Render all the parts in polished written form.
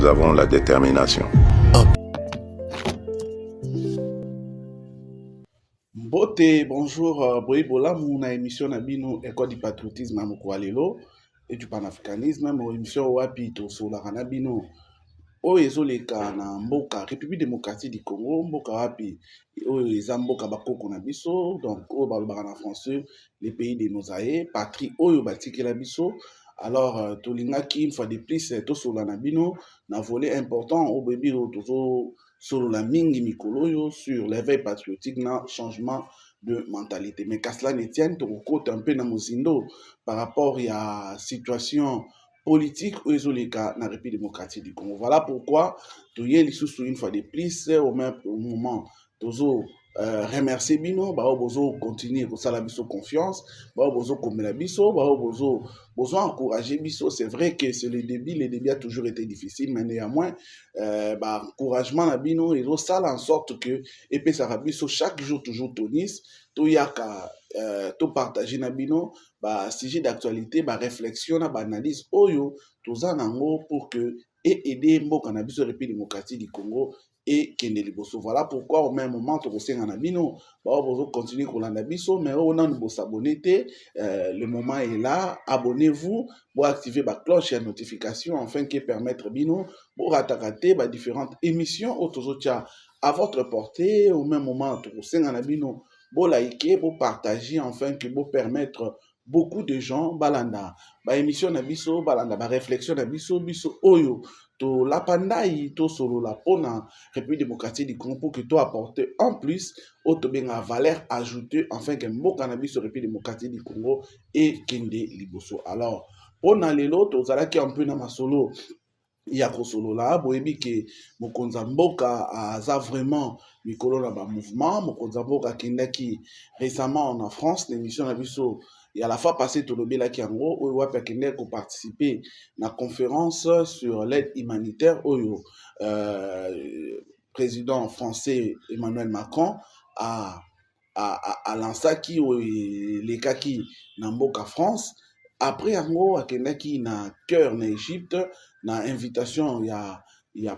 avons la détermination. Mbote, bonjour, Bola, mon émission Nabino, École du patriotisme à Mokwalelo et du panafricanisme, mon émission Wapito sur la Ranabino. Oyo ezoleka na mboka République démocratique du Congo, mboka wapi oyo eza mboka bakoko na biso, donc oyo balobaka na français les pays de nos aïeux, patrie oyo batikela biso. Alors tolingaki une fois de plus tosola na bino na volet important au bebi oyo tozo solola mingi mikolo oyo sur l'éveil patriotique na changement de mentalité. Mais qu'à cela ne tienne, tokokota un peu na mozindo par rapport à situation politique dans la République démocratique du Congo. Voilà pourquoi tu y es une fois de plus au même moment tozo remercier bino ba bozo continuer ko sala biso confiance ba bozo komela biso ba bozo encourager biso. C'est vrai que c'est le début a toujours été difficile, mais néanmoins encouragement na bino et ça en sorte que et puis ça biso chaque jour toujours tonis to yaka to partager na bino sujet d'actualité, réflexion, analyse oyo toza nango pour que et aider mboka na biso République démocratique du Congo et kende liboso. Voilà pourquoi au même moment tokosenga na bino bozo continuer kolanda biso, mais on a nous s'abonner le moment est là, abonnez-vous, pour activer la cloche et notification afin que permettre bino pour attaquer différentes émissions autozotia à votre portée. Au même moment tokosenga na bino pour liker, pour partager, afin que pour permettre beaucoup de gens balanda émission na biso balanda réflexion na biso oyo to lapandai to solo la pona République démocratique du Congo pour que toi apporter en plus auto benga valeur ajoutée afin que mboka na biso République démocratique du Congo et kende liboso. Alors pona lelo to zalaki un peu na masolo ya kosolola boyebi ke mokonza mboka aza vraiment mikolo na ba mouvement. Mokonza mboka akendaki récemment en France l'émission na biso et à la fois passé tolobelaki yango oyo wapi akendaki koparticiper na conférence sur l'aide humanitaire oyo président français Emmanuel Macron a lancaki oyo lekaki na mboka France. Après yango akendaki na cœur na Égypte na invitation ya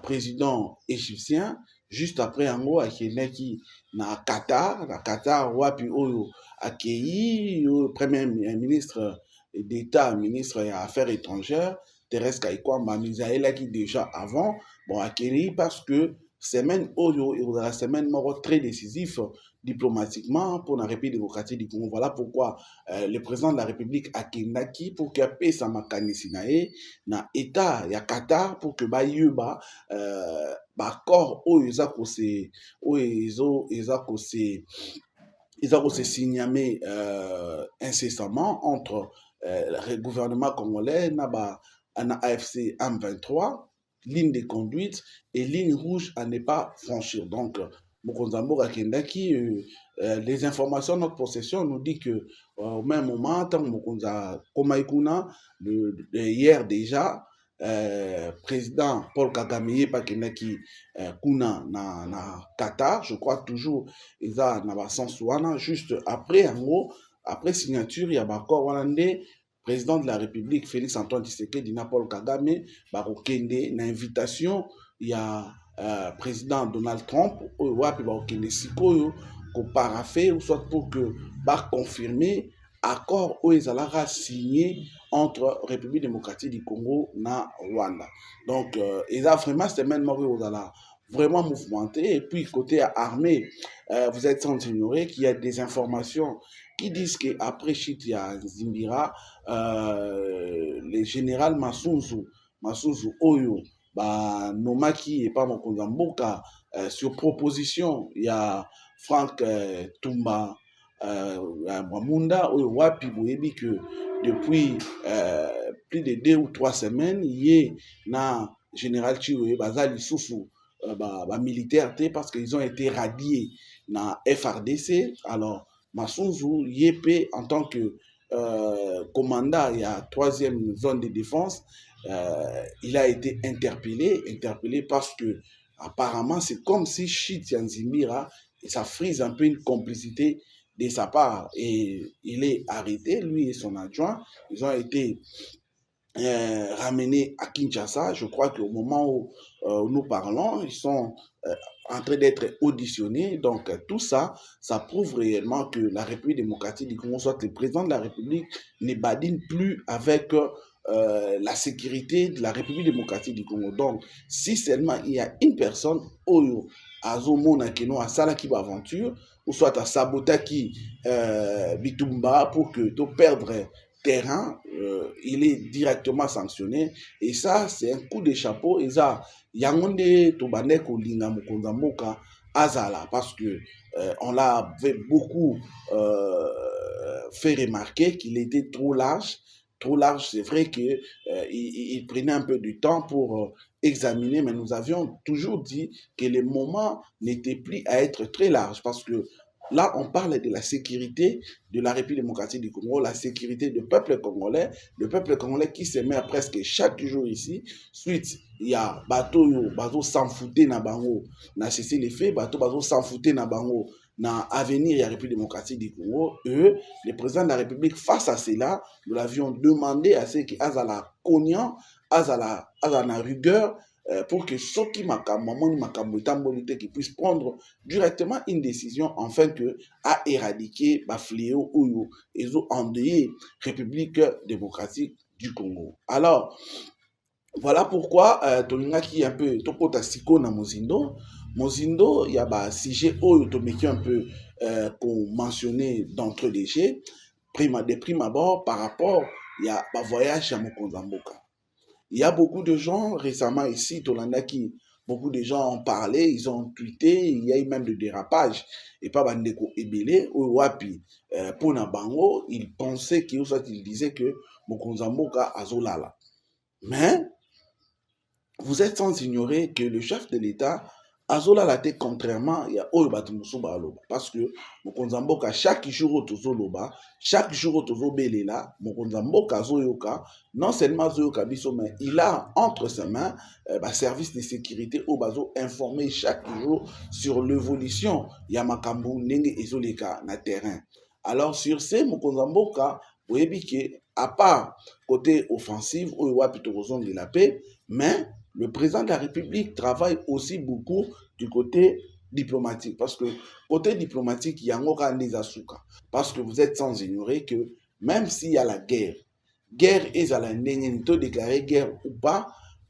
président égyptien. Juste après yango akendaki na Qatar wapi oyo accueilli premier ministre d'État, ministre des Affaires étrangères Thérèse Kaikwamba misaelaki déjà avant accueilli parce que semaine oyo et la semaine moro très décisif diplomatiquement pour la République démocratique du Congo. Voilà pourquoi le président de la République a kendaki pour qu'il paie sa makanisi na état ya Qatar pour que yuba accord oyo eza kose signamé incessamment entre le gouvernement congolais na AFC M23, ligne de conduite et ligne rouge à ne pas franchir. Donc, Mokonzambo Kendaki, les informations de notre possession nous dit que au même moment, tant Mokonza Komaikuna, hier déjà, président Paul Kagame Pakendaki Kuna na Qatar, je crois toujours, ils ont na sens juste après en gros, après signature, il y a accord hollandais. Président de la République, Félix Antoine Tshisekedi, Paul Kagame, Barokende, na invitation, il y a président Donald Trump, Wapi Barokende Sikoyo, ko parafé, ou soit pour que confirmer accord où ils allaient signé entre République démocratique du Congo na Rwanda. Donc, ils ont vraiment cette même vraiment mouvementé. Et puis, côté armée, vous êtes sans ignorer qu'il y a des informations qui disent qu'après Chitia Zimbira, le général Masunzu Oyo, Nomaki et pas Mokonza Mboka, sur proposition, il y a Franck Tumba Mwamunda, Oyo Wapi, Boyebi, que depuis plus de 2 ou 3 semaines, il y a na général Chiwe Bazali Soussou, militaire, parce qu'ils ont été radiés na FRDC. Alors, Masunzu Yépé, en tant que commandant, il y a 3e zone de défense, il a été interpellé parce que apparemment c'est comme si Chitia Nzimbira, ça frise un peu une complicité de sa part et il est arrêté, lui et son adjoint, ils ont été ramenés à Kinshasa. Je crois qu'au moment où nous parlons, ils sont en train d'être auditionnés. Donc, tout ça, ça prouve réellement que la République démocratique du Congo, soit le président de la République, ne badine plus avec la sécurité de la République démocratique du Congo. Donc, si seulement il y a une personne, Oyo, Azomona Keno, à Salaki Aventure, ou soit à Sabotaki Bitumba, pour que tu perdre terrain, il est directement sanctionné. Et ça, c'est un coup de chapeau. Et ça, Yangonde Tobane Kolinga Mukonzamboka Azala, parce que on l'a beaucoup fait remarquer qu'il était trop large. Trop large, c'est vrai qu'il il prenait un peu du temps pour examiner, mais nous avions toujours dit que le moment n'était plus à être très large, parce que là, on parle de la sécurité de la République démocratique du Congo, la sécurité du peuple congolais, le peuple congolais qui se met presque chaque jour ici. Suite, il y a bateau bateau s'en foutait na bango, na cessé les faits, bateau s'en foutait na bango, na avenir de la République démocratique du Congo. Eux, le président de la République, face à cela, nous l'avions demandé à ce qu'il y ait la cognant, à la rigueur, pour que ceux qui qui puissent prendre directement une décision afin que à éradiquer le fléau ou les endeuillés République démocratique du Congo. Alors, voilà pourquoi tolinga qui un peu topota siko na mozindo. Mozindo, il y a un sujet où tu un peu qu'on mentionnait d'entre les jets, de prime abord par rapport il y a un voyage à Mokonzamboka. Il y a beaucoup de gens récemment ici, Tolanda, qui, beaucoup de gens ont parlé, ils ont tweeté, il y a eu même de dérapage. Et pas Bandeko Ebele, ou Wapi, pour Nabango, ils pensaient qu'il disait que Mokonzamboka Azolala. Mais, vous êtes sans ignorer que le chef de l'État Azola la tête contrairement il y a parce que Mokonzamboka chaque jour au Tozoloba, chaque jour au Tozobelela, Mokonzamboka Zoyoka, non seulement Zoyoka biso mais il a entre ses mains service de sécurité au bazo informé chaque jour sur l'évolution Yamakambu Nenge Ezoleka na terrain. Alors sur ces Mokonzamboka, vous voyez que à part côté offensif, où il y a plutôt de la paix, mais le président de la République travaille aussi beaucoup du côté diplomatique. Parce que côté diplomatique, il y a encore des asuka. Parce que vous êtes sans ignorer que même s'il y a la guerre est à la déclarer guerre ou pas,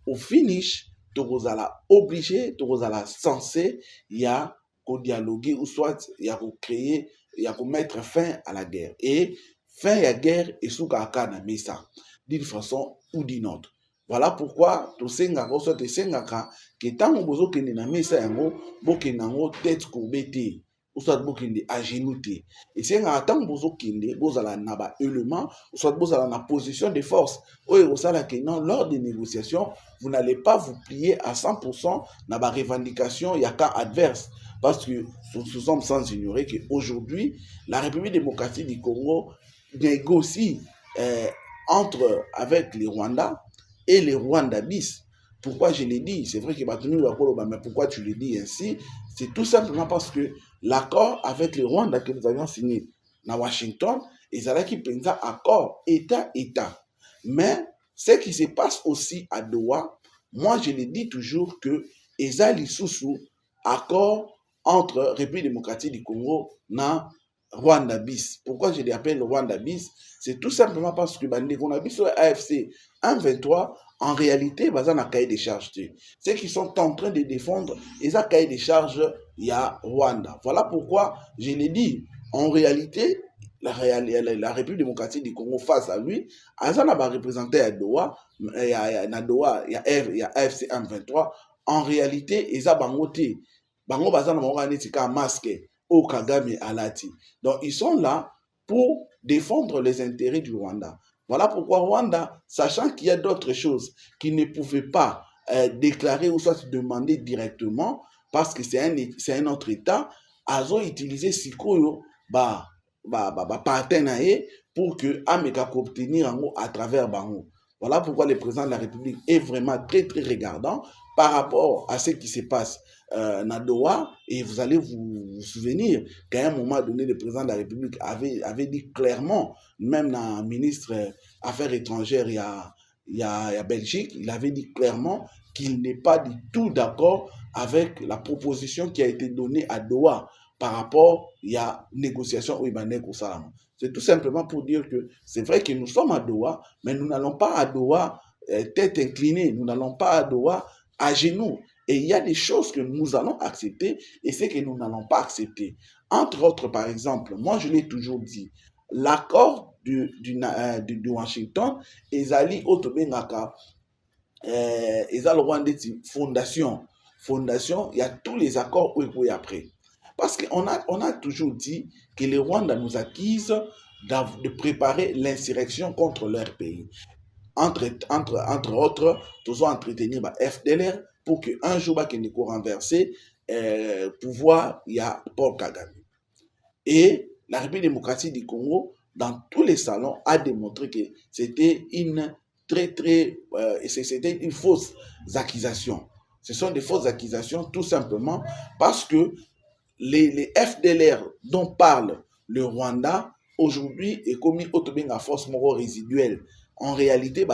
au finish, tu vas obligé, tu vas censé, il y a qu'au dialoguer ou soit il y a qu'au créer, il y a qu'au mettre fin à la guerre. Et fin à la guerre est sous kakana, mais ça, d'une façon ou d'une autre. Voilà pourquoi tosengaka soit tosengaka ke ntango bozokende na mesa yango bokende yango tête courbée te soit bokende à genoux te esengaka ntango bozokende bozala na baélément soit bozala na position de force oyo ekosalaka non lors des négociations vous n'allez pas vous plier à 100% na barevendication ya cas adverse parce que nous sommes sans ignorer qu'aujourd'hui la République démocratique du Congo négocie entre avec les Rwandais et les Rwandais bis. Pourquoi je l'ai dit? C'est vrai que mais pourquoi tu le dis ainsi? C'est tout simplement parce que l'accord avec les Rwandais que nous avions signé à Washington, ils allaient qui prennent un accord État-État. Mais ce qui se passe aussi à Doha, moi je le dis toujours que Ezali Soussou, accord entre République démocratique du Congo et Rwanda bis. Pourquoi je l'appelle Rwanda bis? C'est tout simplement parce que on a vu sur AFC 1-23, en réalité, il y a un cahier de charges. Ceux qui sont en train de défendre, ils ont un cahier de charges, il y a Rwanda. Voilà pourquoi je l'ai dit. En réalité, la République démocratique du Congo face à lui, Azan a représenté à Doha, il y a AFC 1-23. En réalité, ils ont bangoté. Bango bazana un masque au Kagame Alati. Donc, ils sont là pour défendre les intérêts du Rwanda. Voilà pourquoi Rwanda, sachant qu'il y a d'autres choses qui ne pouvaient pas déclarer ou soit demander directement, parce que c'est un autre État, ils ont utilisé Sikoyo, partenaire pour que Ameka obtenir à travers Bango. Voilà pourquoi le président de la République est vraiment très, très regardant par rapport à ce qui se passe à Doha. Et vous allez vous souvenir qu'à un moment donné, le président de la République avait dit clairement, même dans le ministre des Affaires étrangères, il il y a Belgique, il avait dit clairement qu'il n'est pas du tout d'accord avec la proposition qui a été donnée à Doha par rapport à la négociation au Ibanais au Salam. C'est tout simplement pour dire que c'est vrai que nous sommes à Doha, mais nous n'allons pas à Doha tête inclinée, nous n'allons pas à Doha à genoux. Et il y a des choses que nous allons accepter et ce que nous n'allons pas accepter. Entre autres, par exemple, moi je l'ai toujours dit, l'accord de Washington, ezali otobengaka, ezali Rwanda fondation. Fondation, il y a tous les accords où après. Parce qu'on a toujours dit que les Rwandais nous accusent de préparer l'insurrection contre leur pays. Entre autres, toujours entretenir FDLR pour qu'un jour, il y renverser pouvoir, il y a Paul Kagame. Et la République démocratique du Congo, dans tous les salons, a démontré que c'était une c'était une fausse accusation. Ce sont des fausses accusations tout simplement parce que les FDLR dont parle le Rwanda aujourd'hui est commis autobéng à force morale résiduelle. En réalité,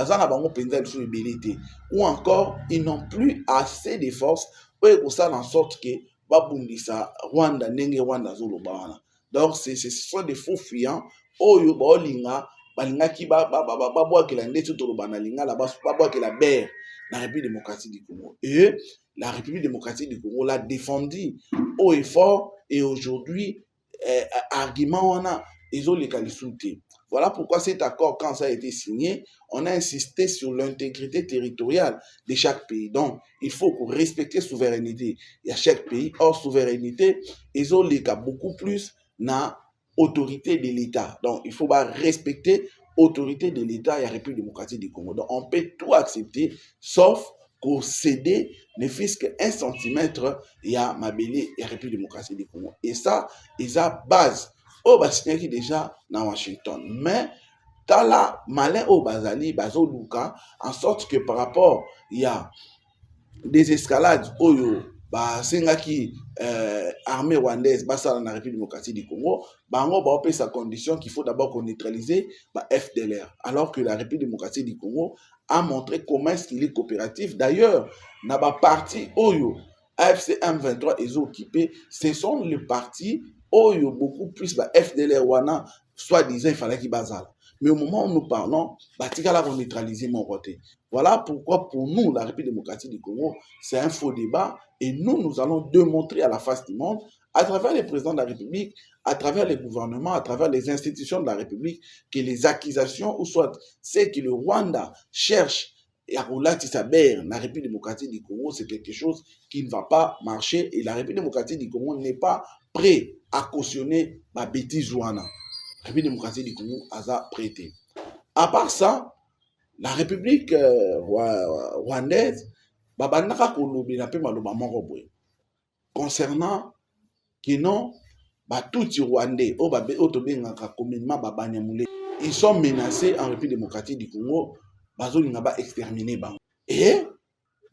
ou encore ils n'ont plus assez de force pour ça en sorte que babundisa Rwanda nenge Rwanda zoloba. Donc ce sont des faux fuyants oyo balinga balingaki babwakela ndeti toloba na linga la babwakela ber la République démocratique du Congo. Et la République démocratique du Congo l'a défendu haut et fort et aujourd'hui argument on a ils ont légalisé. Voilà pourquoi cet accord, quand ça a été signé, on a insisté sur l'intégrité territoriale de chaque pays. Donc, il faut respecter la souveraineté. Il y a chaque pays hors souveraineté, ils ont les cas beaucoup plus dans l'autorité de l'État. Donc, il faut respecter l'autorité de l'État et la République démocratique du Congo. Donc, on peut tout accepter, sauf qu'au céder ne fût-ce qu'un centimètre, il y a Mabélé et la République démocratique du Congo. Et ça, ils ont base. Oh, bah, c'est déjà dans Washington. Mais, tala malin au bazali, bazo luka, en sorte que par rapport, il y a des escalades, oyo, bah, sengaki, armée rwandaise, bah, ça, dans la République démocratique du Congo, bah, on va opérer sa condition qu'il faut d'abord qu'on neutralise, bah, FDLR. Alors que la République démocratique du Congo a montré comment est-ce qu'il est coopératif. D'ailleurs, n'a pas parti, oyo, AFC M23, ils ont occupé, ce sont les partis oyo beaucoup plus ba FDLR wana soi-disant il fallait qu'il bazale. Mais au moment où nous parlons, batikala vont neutraliser mon côté. Voilà pourquoi pour nous, la République démocratique du Congo, c'est un faux débat et nous allons démontrer à la face du monde, à travers les présidents de la République, à travers les gouvernements, à travers les institutions de la République, que les accusations ou soit c'est que le Rwanda cherche et à Roulatissabert, la République démocratique du Congo, c'est quelque chose qui ne va pas marcher et la République démocratique du Congo n'est pas prêt à cautionner ma bêtise ouana. La République démocratique du Congo a prêté. À part ça, la République rwandaise, concernant qui non, tout les Rwandais, ils sont menacés en République démocratique du Congo, exterminés. Et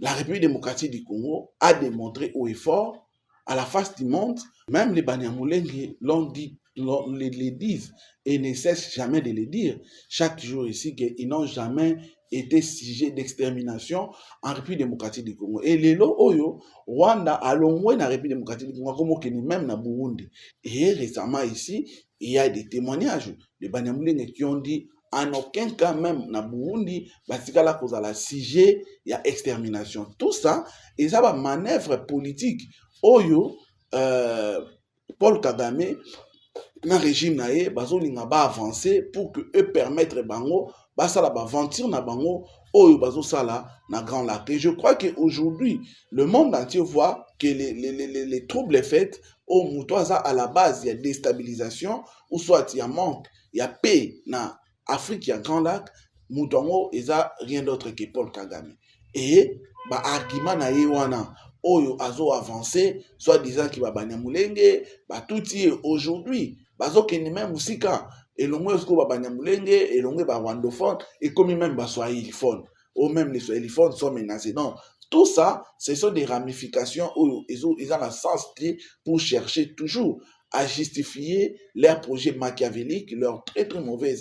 la République démocratique du Congo a démontré haut et fort à la face du monde, même les Banyamulenge l'ont dit, les disent et ne cessent jamais de le dire chaque jour ici qu'ils n'ont jamais été sujet d'extermination en République démocratique du Congo. Et les lots oyo, Rwanda a l'ongoué dans la République démocratique du Congo, comme même dans Burundi. Et récemment ici, il y a des témoignages de Banyamulenge qui ont dit en aucun cas même na Burundi, batikala kozala sujet ya extermination. Tout ça, ils ont une manœuvre politique. Oyo, Paul Kagame, dans le régime naé, bazolinga ba avancer pour que eux permettre bango, basala ba aventure na bango, oyo bazo sala na Grand Lac. Et je crois qu'aujourd'hui, le monde entier voit que les troubles faits au Moutouaza à la base, il y a déstabilisation, ou soit il y a manque, il y a paix na Afrique, il y a Grand Lac, Moutongo, il n'y a rien d'autre que Paul Kagame. Et, bah, argument na yewana, oyo azo avancé, soit disant qu'il va Banyamulenge, bah, tout y est aujourd'hui. Bazo keni même musika, et l'on est ba Banyamulenge, et l'on est ba Rwandophone, et comme même ba Swahiliphone, ou même les Swahiliphones sont menacés. Non, tout ça, ce sont des ramifications où ils ont la sens pour chercher toujours à justifier leur projet machiavélique, leur très mauvais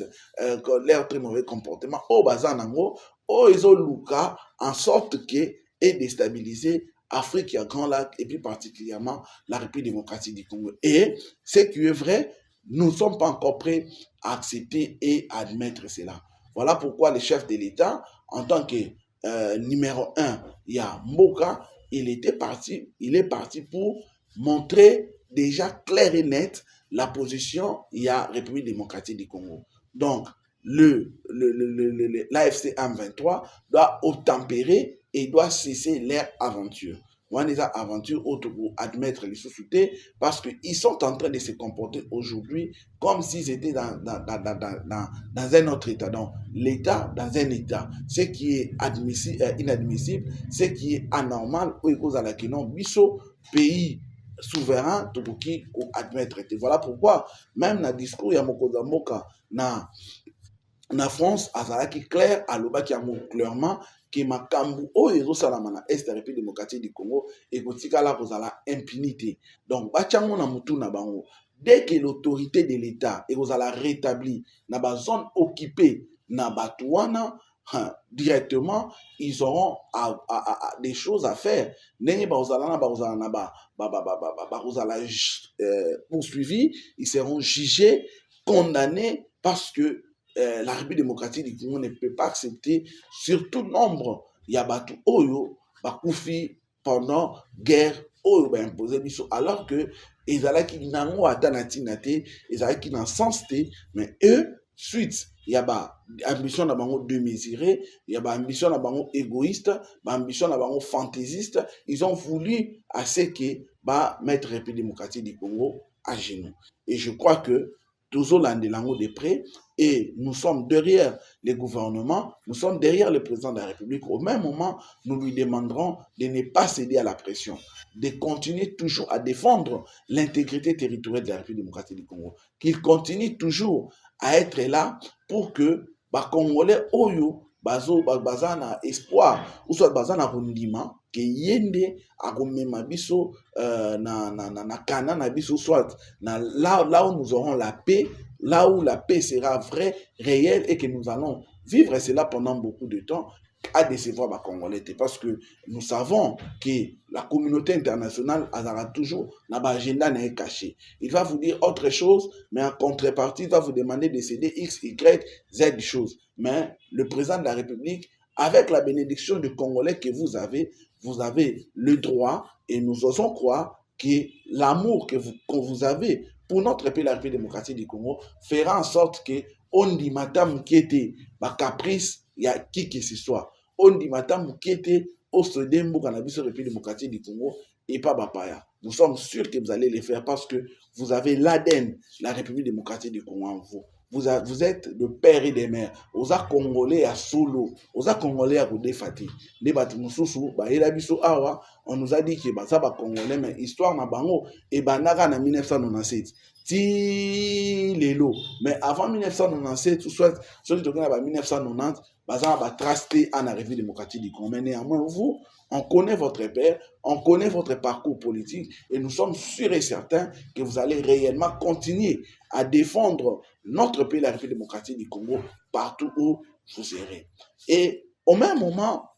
comportement au bazanango, oh ils ont Luka en sorte que et déstabiliser Afrique et Grand Lac et plus particulièrement la République démocratique du Congo. Et ce qui est vrai, nous ne sommes pas encore prêts à accepter et à admettre cela. Voilà pourquoi le chef de l'État, en tant que numéro un, il y a Mboka, il est parti pour montrer déjà clair et net la position, il y a République démocratique du Congo. Donc, l'AFC M23 doit obtempérer et doit cesser leur aventure. Moi, les aventures autres pour admettre les sous-soutés parce qu'ils sont en train de se comporter aujourd'hui comme s'ils étaient dans un autre état. Donc, l'état dans un état. Ce qui est inadmissible, ce qui est anormal, ou cause à la non, biso, pays souverain, tout qui admettre. Voilà pourquoi, même dans le discours, il y a Mokoza Moka, na France azalaki clair alobaki yango clairement ke makambo oyo ezosalama na est ya République démocratique du Congo ekotikala kozala impunité. Donc batiango na mutu na bango dès que l'autorité de l'État ekozala rétablie na ba zone occupée na bato wana directement ils auront des choses à faire. Ndenge bazala poursuivis, ils seront jugés, condamnés parce que la République démocratique du Congo ne peut pas accepter, surtout nombre, il y a Batu Oyo, Bakoufi, pendant guerre, Oyo, imposé biso, alors que ils allaient qui n'ont pas d'anatinate, ils allaient qui n'ont sens, mais eux, suite, il y a ambition d'abango démesurée, il y a ambition d'abango égoïste, ambition d'abango fantaisiste, ils ont voulu assez que mettre la République démocratique du Congo à genoux. Et je crois que toujours l'andelango de près, et nous sommes derrière les gouvernements, nous sommes derrière le président de la République. Au même moment, nous lui demanderons de ne pas céder à la pression, de continuer toujours à défendre l'intégrité territoriale de la République démocratique du Congo, qu'il continue toujours à être là pour que les Congolais oyo bazana espoir ou soit bazana rondima que yende akomema biso na kana na biso soit là où nous aurons la paix, là où la paix sera vraie, réelle et que nous allons vivre cela pendant beaucoup de temps à décevoir les Congolais. Parce que nous savons que la communauté internationale aura toujours un agenda caché. Il va vous dire autre chose, mais en contrepartie, il va vous demander de céder X, Y, Z choses. Mais le président de la République, avec la bénédiction du Congolais que vous avez le droit, et nous osons croire que l'amour que vous avez pour notre pays, la République démocratique du Congo, fera en sorte que on dit madame qui était caprice, il y a qui que ce soit. On dit madame qui était au Sodembo cannabis République démocratique du Congo et pas Bapaya. Nous sommes sûrs que vous allez le faire parce que vous avez l'ADN, la République démocratique du Congo en vous. Vous êtes le père et des mères. Vous êtes Congolais à Solo. Vous êtes Congolais à Godefati. On nous a dit que ça va Congolais, mais histoire na bango et banaka na 1997. Ti lelo. Mais avant 1997, soit celui de 1990, ça va tracer en République démocratique du Congo. Mais néanmoins, vous, on connaît votre père, on connaît votre parcours politique et nous sommes sûrs et certains que vous allez réellement continuer à défendre notre pays, la République démocratique du Congo, partout où vous serez. Et au même moment,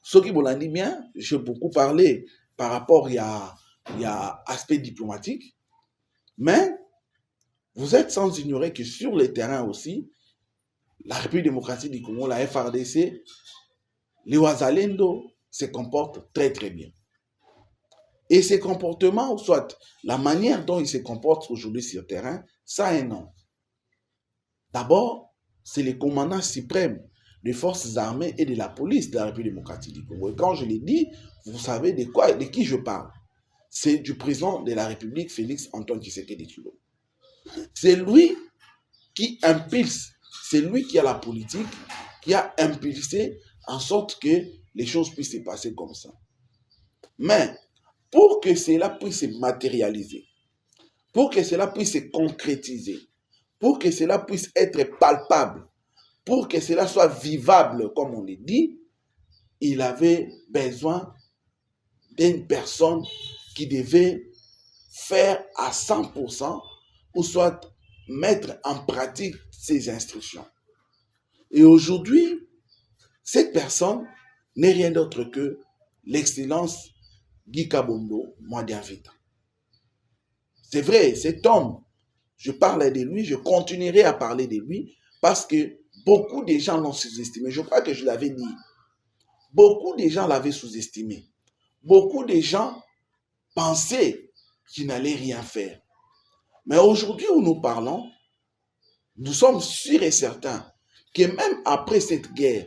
ce qui vous l'a dit bien, j'ai beaucoup parlé par rapport à aspect diplomatique, mais vous êtes sans ignorer que sur le terrain aussi, la République démocratique du Congo, la FRDC, les Wazalendo se comportent très très bien. Et ces comportements, soit la manière dont ils se comportent aujourd'hui sur le terrain, ça a un nom. D'abord, c'est le commandant suprême des forces armées et de la police de la République démocratique du Congo. Et quand je l'ai dit, vous savez de qui je parle. C'est du président de la République, Félix Antoine Tshisekedi Tshilombo. C'est lui qui impulse, c'est lui qui a la politique, qui a impulsé en sorte que les choses puissent se passer comme ça. Mais pour que cela puisse se matérialiser, pour que cela puisse se concrétiser, pour que cela puisse être palpable, pour que cela soit vivable, comme on le dit, il avait besoin d'une personne qui devait faire à 100% ou soit mettre en pratique ses instructions. Et aujourd'hui, Cette personne n'est rien d'autre que l'excellence Guy Kabondo Mwadianvita. C'est vrai, cet homme, je parle de lui, je continuerai à parler de lui parce que beaucoup de gens l'ont sous-estimé. Je crois que je l'avais dit. Beaucoup de gens l'avaient sous-estimé. Beaucoup de gens pensaient qu'il n'allait rien faire. Mais aujourd'hui où nous parlons, nous sommes sûrs et certains que même après cette guerre,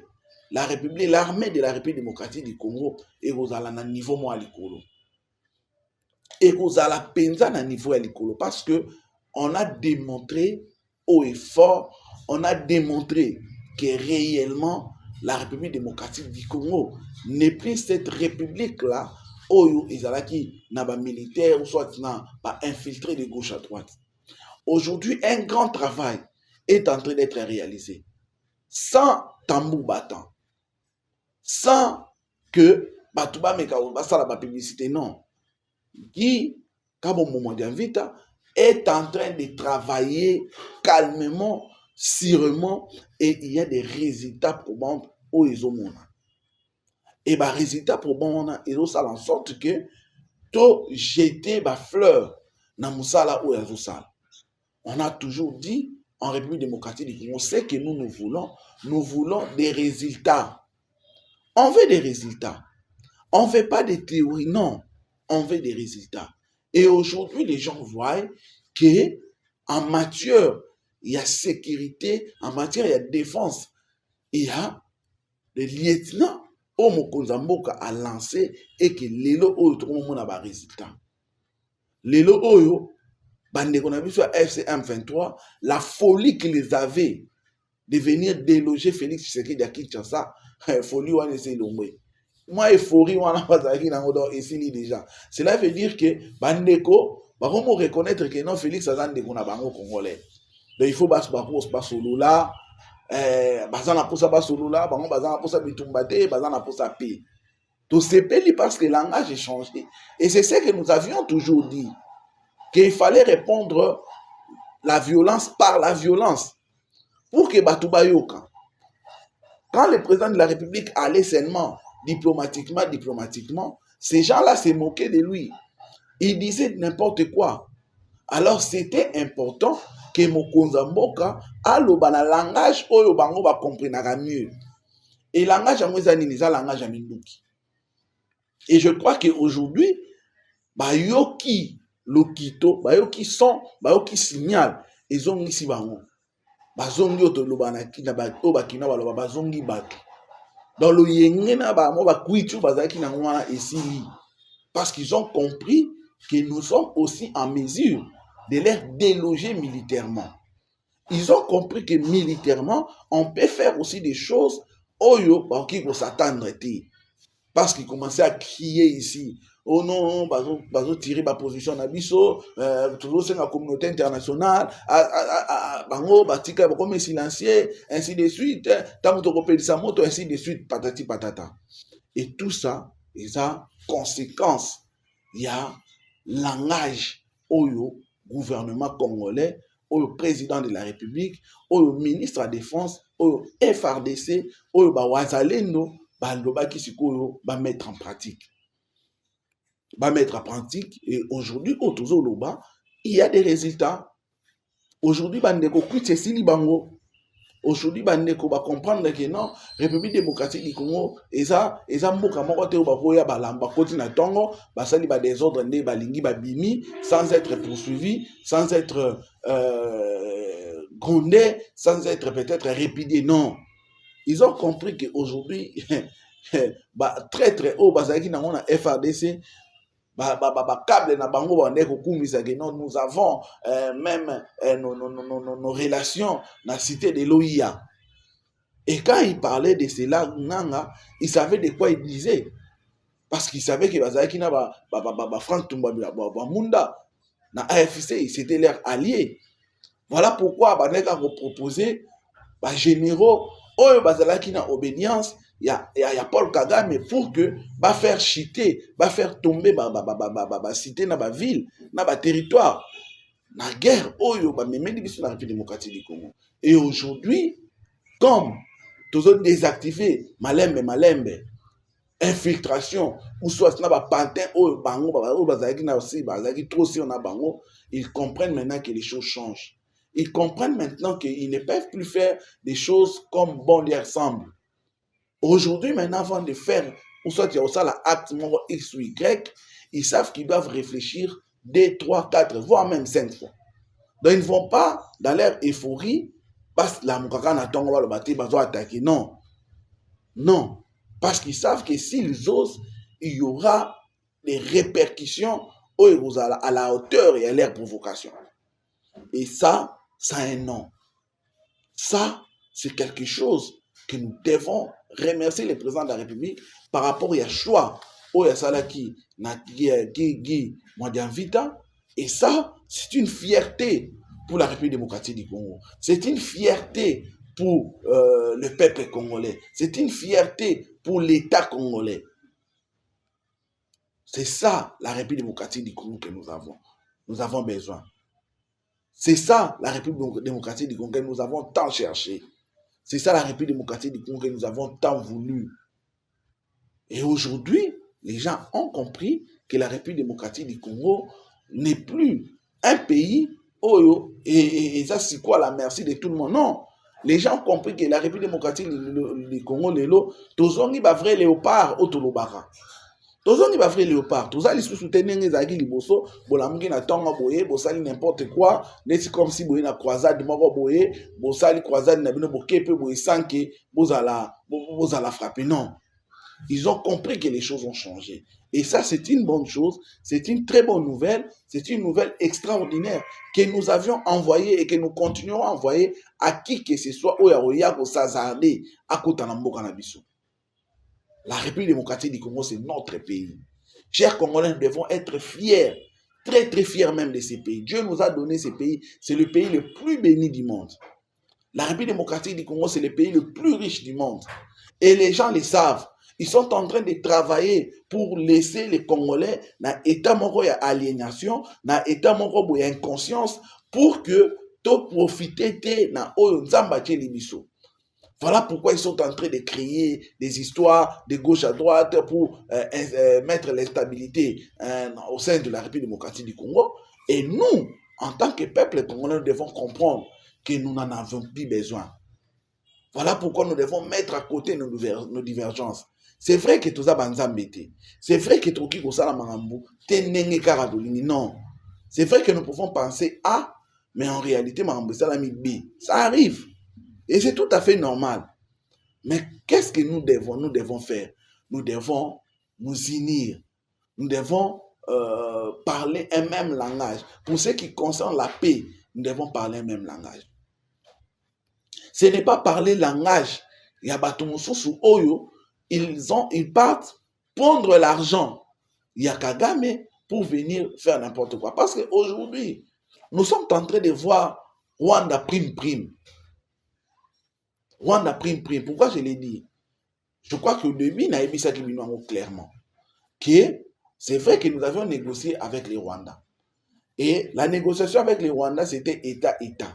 la République, l'armée de la République démocratique du Congo est aux à niveau moins likolo. Et aux à la penza à niveau likolo parce que on a démontré haut et fort, on a démontré que réellement la République démocratique du Congo n'est plus cette république-là où ils ont pas militaire ou soit pas infiltré de gauche à droite. Aujourd'hui, un grand travail est en train d'être réalisé sans tambour battant, sans que Batouba Mekawasa la publicité, non. Guy Kabondo Mwadianvita est en train de travailler calmement, sûrement, et il y a des résultats probants au Izomona. Et les résultats probants, ils ont en sorte que tout jeter des fleurs dans Moussala ou Yazosala. On a toujours dit en République démocratique du Congo, c'est que nous voulons des résultats. On veut des résultats. On ne veut pas des théories, non. On veut des résultats. Et aujourd'hui, les gens voient qu'en matière, il y a sécurité, en matière, il y a défense. Il y a le lieutenant Omo Konzamboka a lancé et que l'élo oyo tout le monde a des résultats. L'élo oyo, bandeko na biso FCM 23, la folie qu'ils avaient de venir déloger Félix Tshisekedi à Kinshasa, folie wana ese longwe. Moi, euphorie wana bazaki na ngodo esili déjà. Cela veut dire que bandeko ba comment reconnaître que non Félix azande kuna bango congolais. Donc il faut bas solo là, bazana posa bas solo là, bango bazana posa bitumbate, bazana posa paix. Tout c'est peli parce que le langage est changé. Et c'est ce que nous avions toujours dit, qu'il fallait répondre la violence par la violence pour que Batouba yoka. Quand le président de la République allait sainement, diplomatiquement, ces gens-là se moquaient de lui. Ils disaient n'importe quoi. Alors c'était important que Mokonza Mboka a le langage oyo bango ba comprendre mieux. Et langage à Mouezani, c'est langage à Minduki. Et je crois qu'aujourd'hui, Bayoki Lokito, Bayoki son, Bayoki signal, ils ont ici bango. Bazongi otolobanaki na bakina baloba bazongi batu. Dans le yengena ba mo ba kuitu bazaki na ngwana esili parce qu'ils ont compris que nous sommes aussi en mesure de les déloger militairement. Ils ont compris que militairement on peut faire aussi des choses oyo ba qui ko s'attendre parce qu'ils commençaient à crier ici. Oh non, bazo tirer ma position na biso, toujours c'est la communauté internationale, bango batika comme silencieux, ainsi de suite, tant que tu sa moto, ainsi de suite, patati patata. Et tout ça, il a conséquence. Il y a langage au gouvernement congolais, au président de la République, au ministre de la Défense, au FRDC, au Wazalendo, qui va mettre en pratique. Et aujourd'hui, autour Loba, il y a des résultats. Aujourd'hui, bandeko kuite sili bango. Aujourd'hui, bandeko va comprendre que non, République démocratique du Congo, eza mboka moko te bakoya balamba koti na tongo, basali ba désordre nde balingi babimi sans être poursuivi, sans être grondé, sans être peut-être répudié. Non. Ils ont compris qu'aujourd'hui, très très haut, basaki na ngona FRDC, câble na bango bande kokumisa que nous avons même nos relations dans la cité de l'OIA. Et quand il parlait de cela, Nanga, il savait de quoi il disait. Parce qu'il savait que bazaki na Franck Tumba Munda na AFC, c'était leur allié. Voilà pourquoi baneka ko proposer ba généraux oyo bazalaki na obédience. Il y a Paul Kagame pour que va faire chiter, va faire tomber cité na ville, na territoire, na guerre oyo ba memeli biso na République démocratique du Congo. Et aujourd'hui, comme toujours désactiver malembe infiltration ou soit na ba pantin o bango bazaki na aussi bazaki trop si on a bango, ils comprennent maintenant que les choses changent. Ils comprennent maintenant qu'ils ne peuvent plus faire des choses comme bon leur semble. Aujourd'hui, maintenant, avant de faire, ou soit il y a aussi l'acte X ou Y, ils savent qu'ils doivent réfléchir 2, 3, 4, voire même 5 fois. Donc, ils ne vont pas, dans leur euphorie, parce que la moukaka n'attend pas le bâti, ils vont attaquer. Non. Non. Parce qu'ils savent que s'ils osent, il y aura des répercussions à la hauteur et à leur provocation. Et ça a un nom. Ça, c'est quelque chose que nous devons remercier le président de la République par rapport au choix au Salaki Guy Mwadianvita. Et ça, c'est une fierté pour la République démocratique du Congo. C'est une fierté pour le peuple congolais. C'est une fierté pour l'État congolais. C'est ça, la République démocratique du Congo que nous avons. Nous avons besoin. C'est ça, la République démocratique du Congo que nous avons tant cherché. C'est ça, la République démocratique du Congo que nous avons tant voulu. Et aujourd'hui, les gens ont compris que la République démocratique du Congo n'est plus un pays, et ça c'est quoi la merci de tout le monde. Non, les gens ont compris que la République démocratique du Congo, tous ont un vrai léopard au Tolobara. Tous ont un vrai léopard. Tous ont soutenir les agis liboso, bolamuki na tonga boye, bosali n'importe quoi, n'est comme si boye na croisade moko boye, bosali croisade na bino bokepe boye sanke, bozala frapper. Non. Ils ont compris que les choses ont changé. Et ça, c'est une bonne chose, c'est une très bonne nouvelle, c'est une nouvelle extraordinaire que nous avions envoyée et que nous continuerons à envoyer à qui que ce soit, La République démocratique du Congo, c'est notre pays. Chers Congolais, nous devons être fiers, très très fiers même de ces pays. Dieu nous a donné ces pays, c'est le pays le plus béni du monde. La République démocratique du Congo, c'est le pays le plus riche du monde. Et les gens le savent. Ils sont en train de travailler pour laisser les Congolais dans l'état moro ya aliénation, dans l'état moro ya inconscience, pour que to profiter de na oyo nzamba tie libiso. Voilà pourquoi ils sont en train de créer des histoires de gauche à droite pour mettre l'instabilité au sein de la République démocratique du Congo. Et nous, en tant que peuple congolais, nous devons comprendre que nous n'en avons plus besoin. Voilà pourquoi nous devons mettre à côté nos divergences. C'est vrai que tout ça banzambete. C'est vrai que tout ça la marambu tenenge karadolini. Non. C'est vrai que nous pouvons penser A, mais en réalité marambu ça la mis B. Ça arrive. Et c'est tout à fait normal. Mais qu'est-ce que nous devons faire? Nous devons nous unir. Nous devons parler un même langage. Pour ce qui concerne la paix, nous devons parler un même langage. Ce n'est pas parler langage. Il y a Batumususu Oyo. Ils partent prendre l'argent. Il y a Kagame pour venir faire n'importe quoi. Parce qu'aujourd'hui, nous sommes en train de voir Rwanda prime. Rwanda prime. Pourquoi je l'ai dit? Je crois qu'au début, il y a eu ça qui nous clairement. Que c'est vrai que nous avions négocié avec les Rwandais. Et la négociation avec les Rwandais, c'était État-État.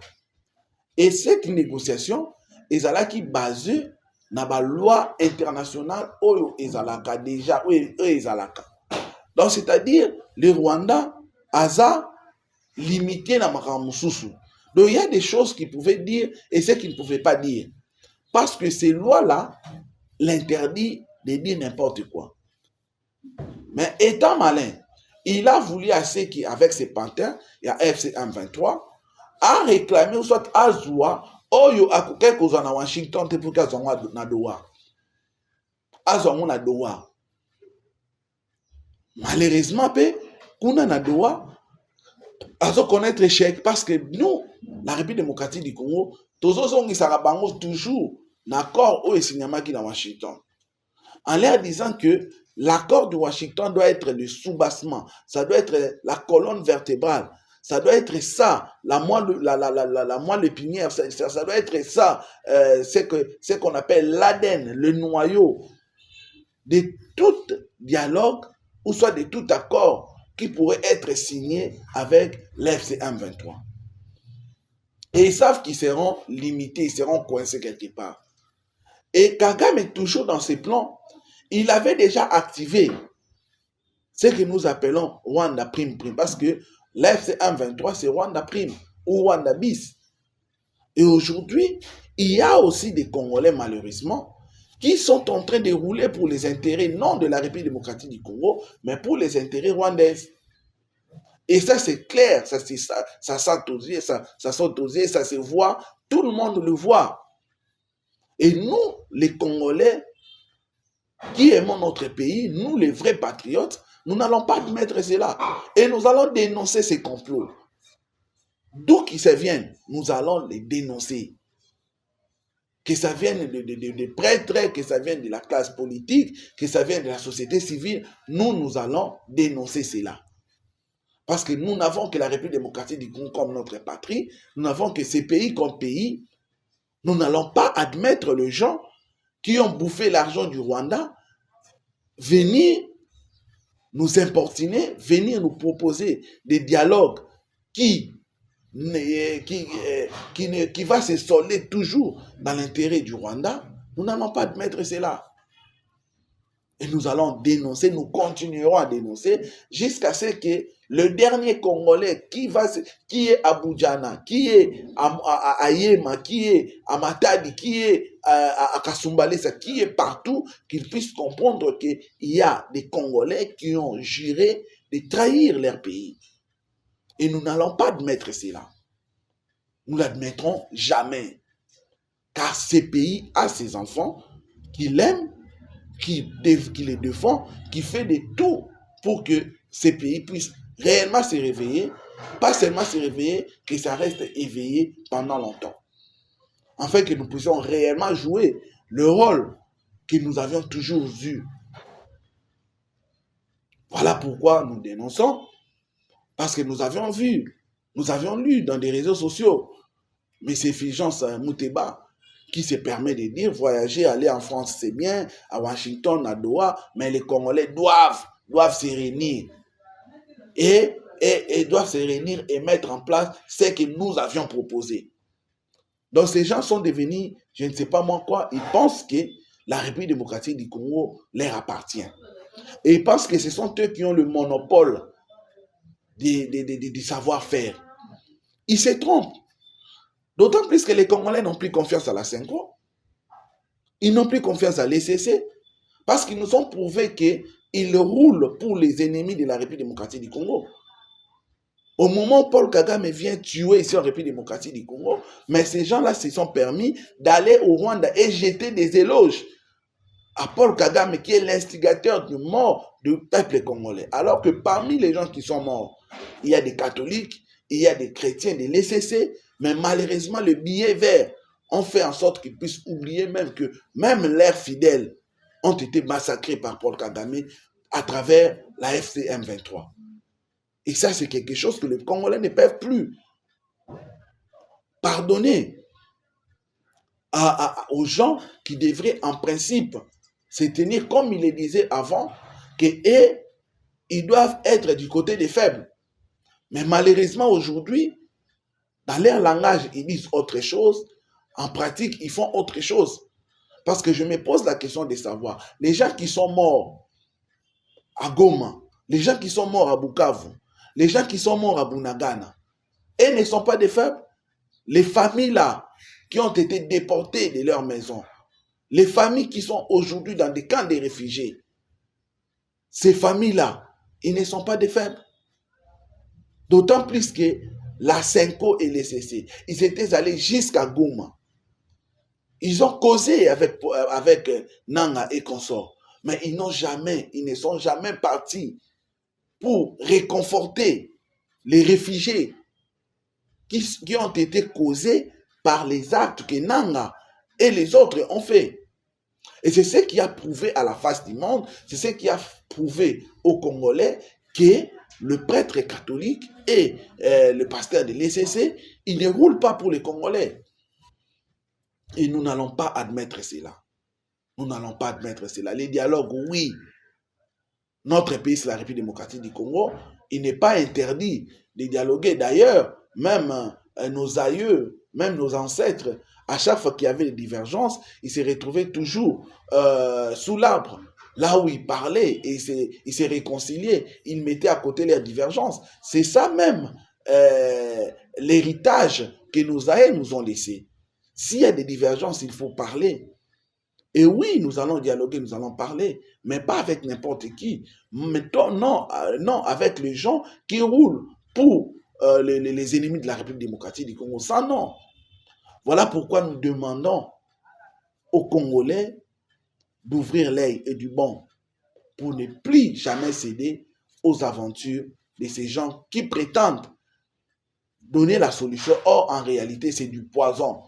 Et cette négociation, elle a qui basée na ba loi internationale oyo ezalaka déjà oyo ezalaka. Donc c'est-à-dire le Rwanda aza limité na makamususu. Donc il y a des choses qu'ils pouvaient dire et ce qu'ils ne pouvaient pas dire. Parce que ces lois-là l'interdit de dire n'importe quoi. Mais étant malin, il a voulu assez qu'avec ses panthères, il y a FC 123, a réclamé ou soit à Zoua oyo akoke kozwa na Washington te pour kazwa na Doha. Azwa na Doha. Malheureusement pe kuna na Doha azo connaître échec parce que nous la République démocratique du Congo tozozongisa bango toujours l'accord oyo esignamaki na Washington. En leur disant que l'accord de Washington doit être le soubassement, ça doit être la colonne vertébrale. Ça doit être ça, la moelle épinière, ça doit être ça, ce qu'on appelle l'ADN, le noyau de tout dialogue ou soit de tout accord qui pourrait être signé avec l'FC 123. Et ils savent qu'ils seront limités, ils seront coincés quelque part. Et Kagame est toujours dans ses plans. Il avait déjà activé ce que nous appelons Rwanda Prime Prime, parce que l'AFC 123, c'est Rwanda Prime ou Rwanda Bis. Et aujourd'hui, il y a aussi des Congolais, malheureusement, qui sont en train de rouler pour les intérêts, non de la République démocratique du Congo, mais pour les intérêts rwandais. Et ça, c'est clair, ça saute aux yeux, ça saute aux yeux, ça se voit, tout le monde le voit. Et nous, les Congolais, qui aimons notre pays, nous, les vrais patriotes, nous n'allons pas admettre cela. Et nous allons dénoncer ces complots. D'où qu'ils se viennent, nous allons les dénoncer. Que ça vienne des prêtres, que ça vienne de la classe politique, que ça vienne de la société civile, nous allons dénoncer cela. Parce que nous n'avons que la République démocratique du Congo comme notre patrie, nous n'avons que ces pays comme pays. Nous n'allons pas admettre les gens qui ont bouffé l'argent du Rwanda venir nous importuner, venir nous proposer des dialogues qui va se solder toujours dans l'intérêt du Rwanda. Nous n'allons pas admettre cela. Et nous allons dénoncer, nous continuerons à dénoncer jusqu'à ce que le dernier Congolais qui est à Boudjana, qui est à Yema, qui est à Matadi, qui est à Kasumbalesa, qui est partout, qu'il puisse comprendre qu'il y a des Congolais qui ont juré de trahir leur pays. Et nous n'allons pas admettre cela. Nous ne l'admettrons jamais. Car ce pays a ses enfants qui l'aiment, qui les défend, qui fait de tout pour que ces pays puissent réellement se réveiller, pas seulement se réveiller, que ça reste éveillé pendant longtemps. Afin que nous puissions réellement jouer le rôle que nous avions toujours eu. Voilà pourquoi nous dénonçons, parce que nous avions vu, nous avions lu dans des réseaux sociaux, M. Fulgence Muteba, qui se permet de dire voyager, aller en France, c'est bien, à Washington, à Doha, mais les Congolais doivent se réunir et doivent se réunir et mettre en place ce que nous avions proposé. Donc ces gens sont devenus, je ne sais pas moi quoi, ils pensent que la République démocratique du Congo leur appartient. Et ils pensent que ce sont eux qui ont le monopole du savoir-faire. Ils se trompent. D'autant plus que les Congolais n'ont plus confiance à la Senko. Ils n'ont plus confiance à l'ECC. Parce qu'ils nous ont prouvé qu'ils roulent pour les ennemis de la République démocratique du Congo. Au moment où Paul Kagame vient tuer ici en République démocratique du Congo, mais ces gens-là se sont permis d'aller au Rwanda et jeter des éloges à Paul Kagame, qui est l'instigateur du mort du peuple congolais. Alors que parmi les gens qui sont morts, il y a des catholiques, il y a des chrétiens de l'ECC, mais malheureusement, le billet vert ont fait en sorte qu'ils puissent oublier même que même leurs fidèles ont été massacrés par Paul Kagame à travers la FCM 23. Et ça, c'est quelque chose que les Congolais ne peuvent plus pardonner aux gens qui devraient en principe se tenir comme il le disait avant, qu'ils doivent être du côté des faibles. Mais malheureusement, aujourd'hui, dans leur langage, ils disent autre chose. En pratique, ils font autre chose. Parce que je me pose la question de savoir, les gens qui sont morts à Goma, les gens qui sont morts à Bukavu, les gens qui sont morts à Bunagana, ils ne sont pas des faibles. Les familles là, qui ont été déportées de leur maison, les familles qui sont aujourd'hui dans des camps de réfugiés, ces familles-là, ils ne sont pas des faibles. D'autant plus que la Senko et l'ECC, ils étaient allés jusqu'à Goma. Ils ont causé avec Nanga et consorts, mais ils ne sont jamais partis pour réconforter les réfugiés qui ont été causés par les actes que Nanga et les autres ont fait. Et c'est ce qui a prouvé à la face du monde, c'est ce qui a prouvé aux Congolais que le prêtre catholique et le pasteur de l'ECC, ils ne roulent pas pour les Congolais. Et nous n'allons pas admettre cela. Nous n'allons pas admettre cela. Les dialogues, oui. Notre pays, c'est la République démocratique du Congo. Il n'est pas interdit de dialoguer. D'ailleurs, même nos aïeux, même nos ancêtres À chaque fois qu'il y avait des divergences, il se retrouvait toujours sous l'arbre, là où il parlait, et il s'est réconcilié. Il mettait à côté les divergences. C'est ça même l'héritage que nos aïeux nous ont laissé. S'il y a des divergences, il faut parler. Et oui, nous allons dialoguer, nous allons parler, mais pas avec n'importe qui. Non, non, avec les gens qui roulent pour les ennemis de la République démocratique du Congo. Ça, non. Voilà pourquoi nous demandons aux Congolais d'ouvrir l'œil et du bon pour ne plus jamais céder aux aventures de ces gens qui prétendent donner la solution. Or, en réalité, c'est du poison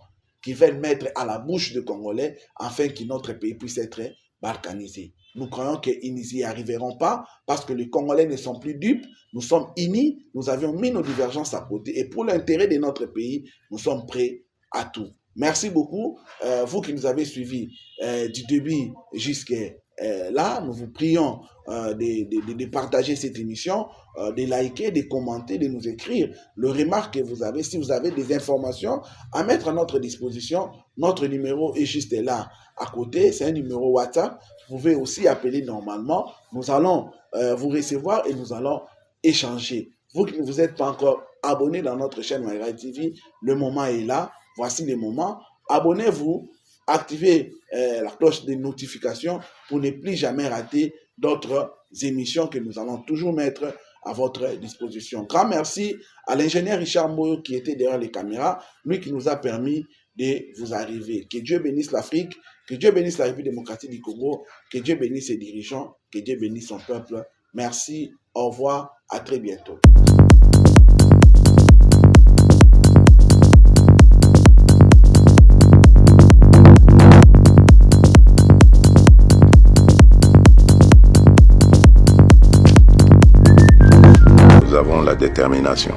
qu'ils veulent mettre à la bouche des Congolais afin que notre pays puisse être balkanisé. Nous croyons qu'ils n'y arriveront pas parce que les Congolais ne sont plus dupes. Nous sommes unis, nous avions mis nos divergences à côté et pour l'intérêt de notre pays, nous sommes prêts à tout. Merci beaucoup, vous qui nous avez suivis du début jusqu'à là. Nous vous prions de partager cette émission, de liker, de commenter, de nous écrire le remarque que vous avez. Si vous avez des informations à mettre à notre disposition, notre numéro est juste là à côté. C'est un numéro WhatsApp. Vous pouvez aussi appeler normalement. Nous allons vous recevoir et nous allons échanger. Vous qui ne vous êtes pas encore abonné dans notre chaîne MyRadio TV, le moment est là. Voici le moment. Abonnez-vous, activez la cloche de notification pour ne plus jamais rater d'autres émissions que nous allons toujours mettre à votre disposition. Grand merci à l'ingénieur Richard Moyo qui était derrière les caméras, lui qui nous a permis de vous arriver. Que Dieu bénisse l'Afrique, que Dieu bénisse la République démocratique du Congo, que Dieu bénisse ses dirigeants, que Dieu bénisse son peuple. Merci, au revoir, à très bientôt. Nous avons la détermination.